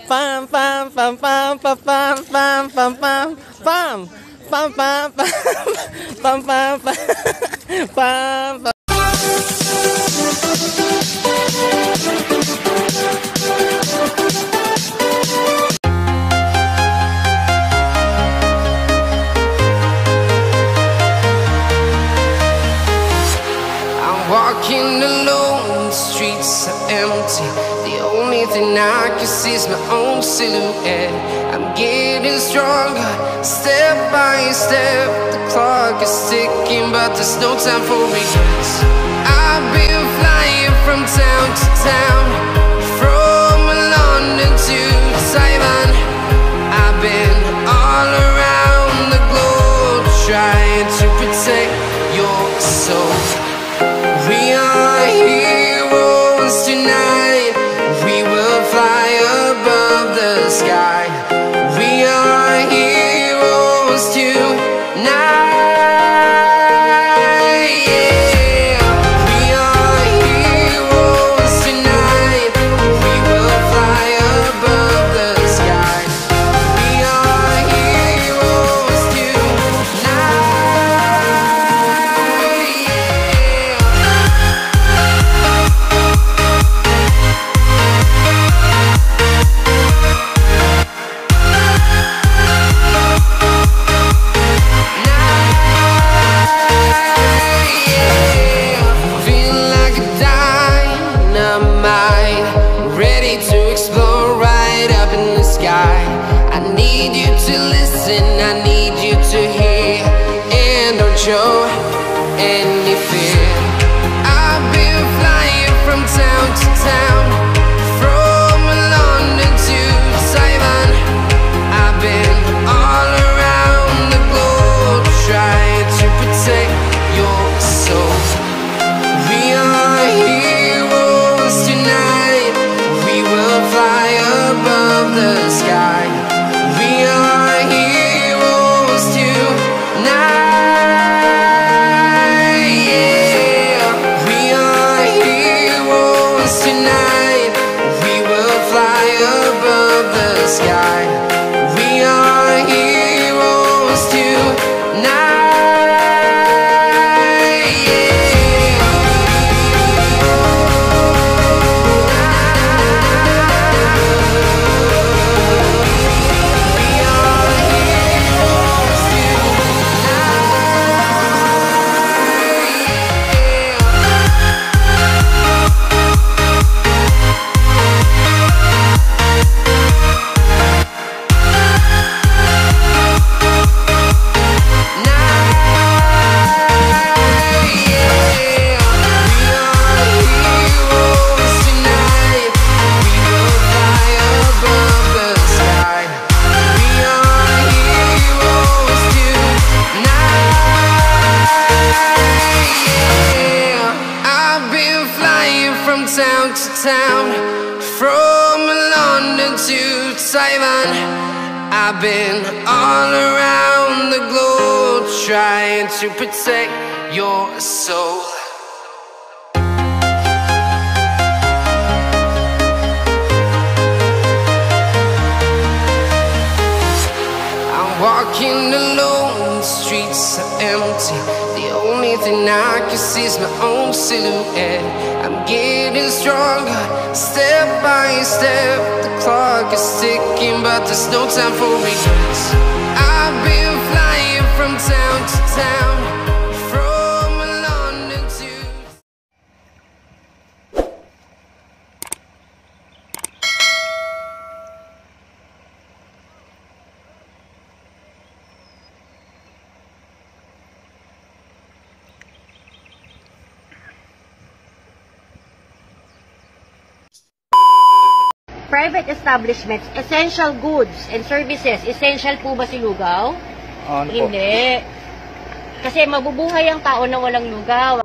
Pam pam pam pam pam pam pam pam pam pam pam pam pam pam pam pam. Walking alone, the streets are empty. The only thing I can see is my own silhouette. I'm getting stronger, step by step. The clock is ticking, but there's no time for regrets. I've been flying from town to town, from London to Taiwan. I've been all around the globe, trying to protect your soul. We are heroes tonight. We will fly above the sky. We are heroes tonight. Yeah. We are heroes tonight. We will fly above the sky. We are heroes tonight. I need you to hear, and don't show any fear. I've been flying from town to town, from London to Taiwan. I've been all around the globe, trying to protect your soul. We are heroes tonight. We will fly above the sky. We are heroes tonight. Yeah. We are heroes tonight. We will fly above the sky. We are heroes tonight. Town to town, from London to Taiwan. I've been all around the globe, trying to protect your soul. I'm walking alone, the streets are empty. The only thing I can see is my own silhouette. I'm getting stronger, step by step. The clock is ticking, but there's no time for regrets. I've been flying from town to town, private establishments, essential goods and services. Essential po ba si lugaw? Ano po? Hindi. Kasi mabubuhay ang tao na walang lugaw.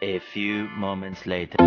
A few moments later.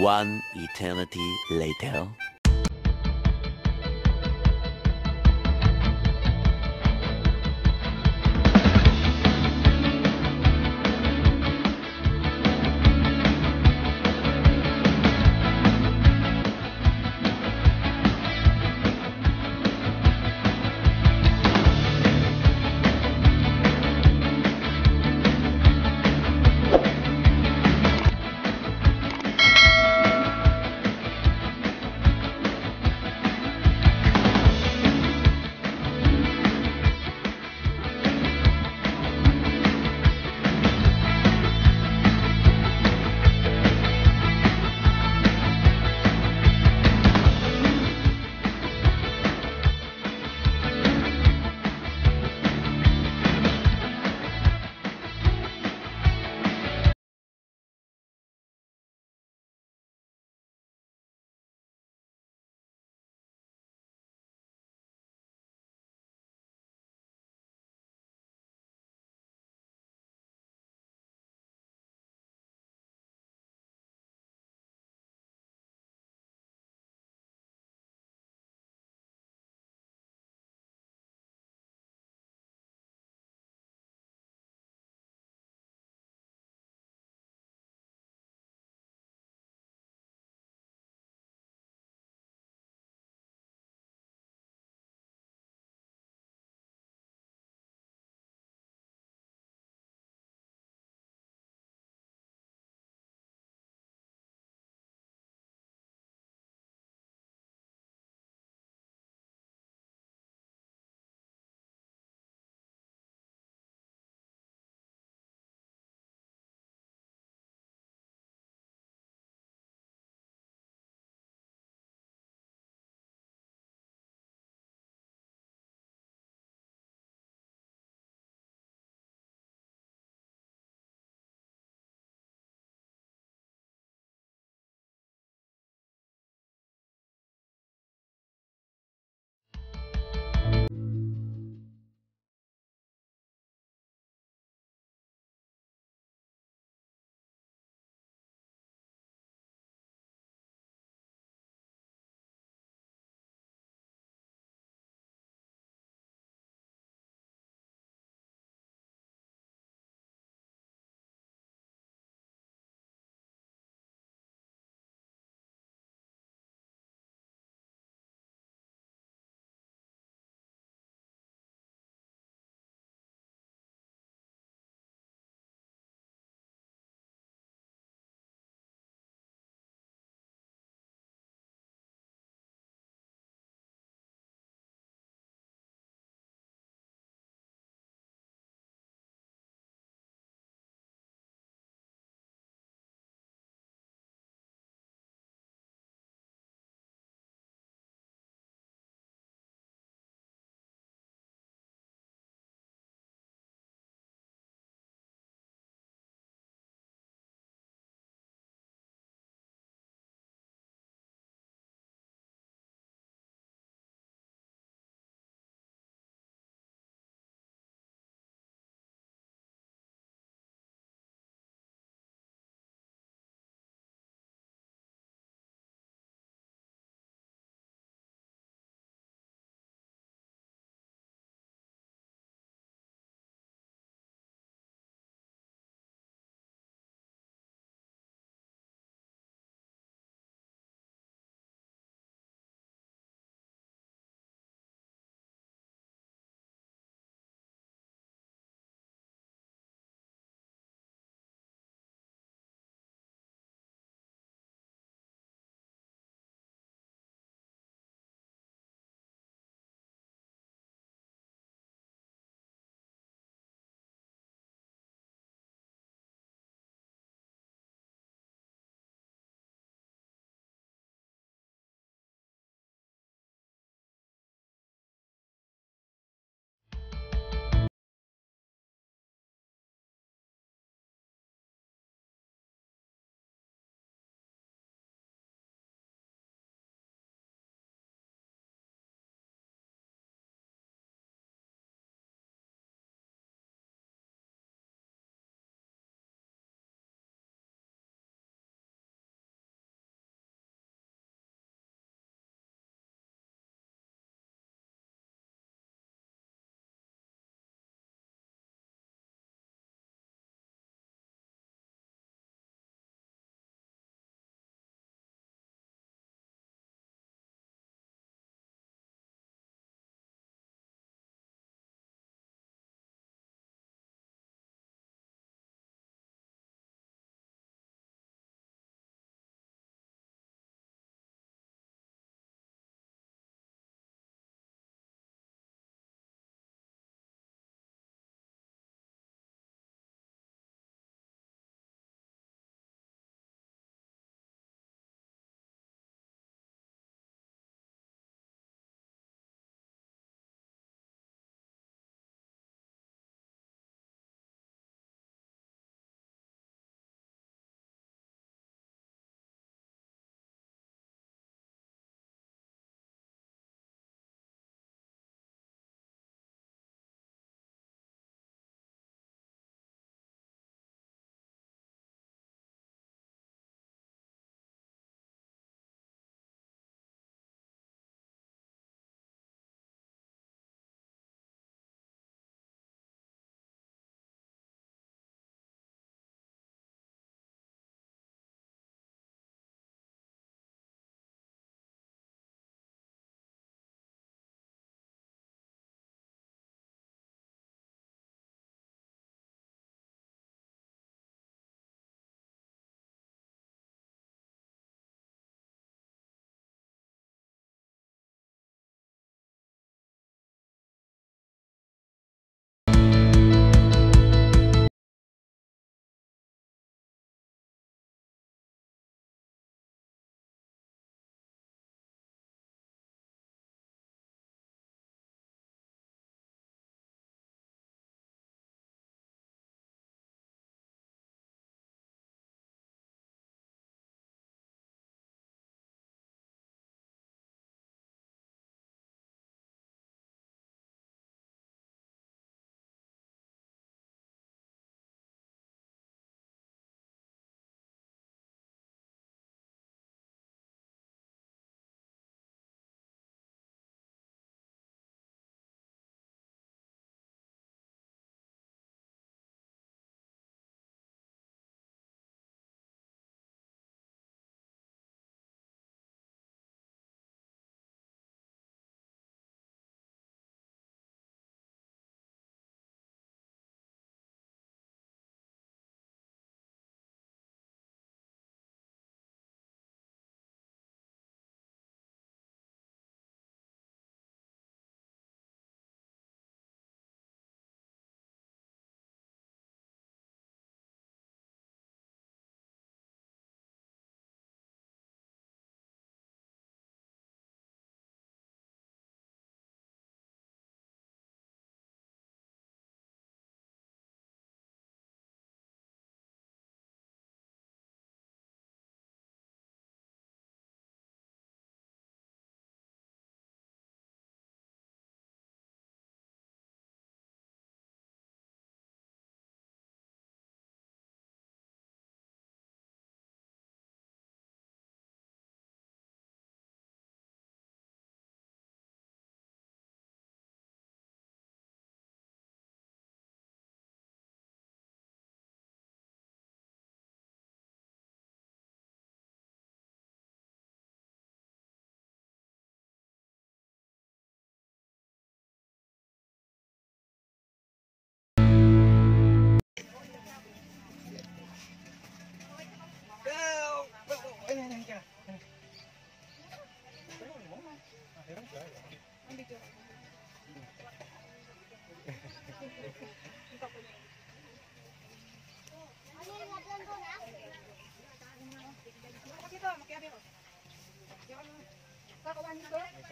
One eternity later.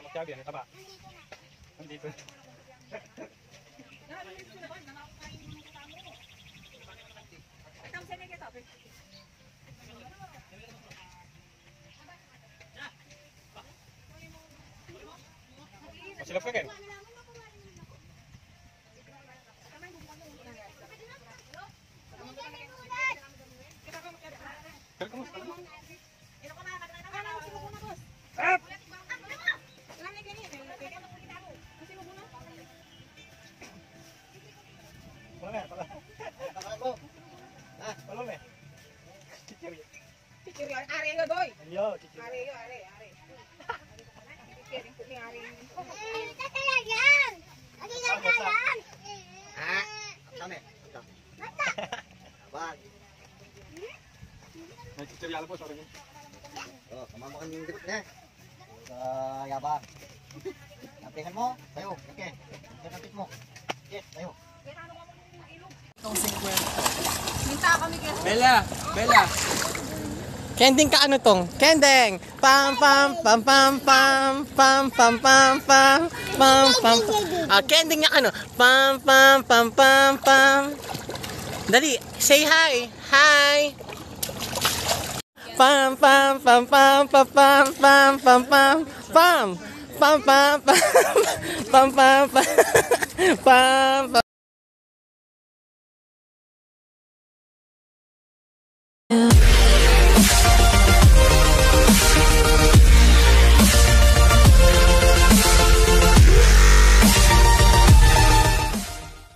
Magkabi, ano taba? Nandito. Masilap ka, Ken? Nagsiseriyal po, sorry. Oh, kamama ka ng dikit na. Yaba. Natingan mo, tayo. Okay. Natingan mo. Okay, tayo. Bella! Bella! Kending ka ano tong? Kending! Pam pam pam pam pam pam pam pam pam pam pam. Kending nga ano? Pam pam pam pam pam. Dali, say hi. Hi. Pam pam pam pam pam pam pam pam pam pam pam pam pam pam pam pam pam.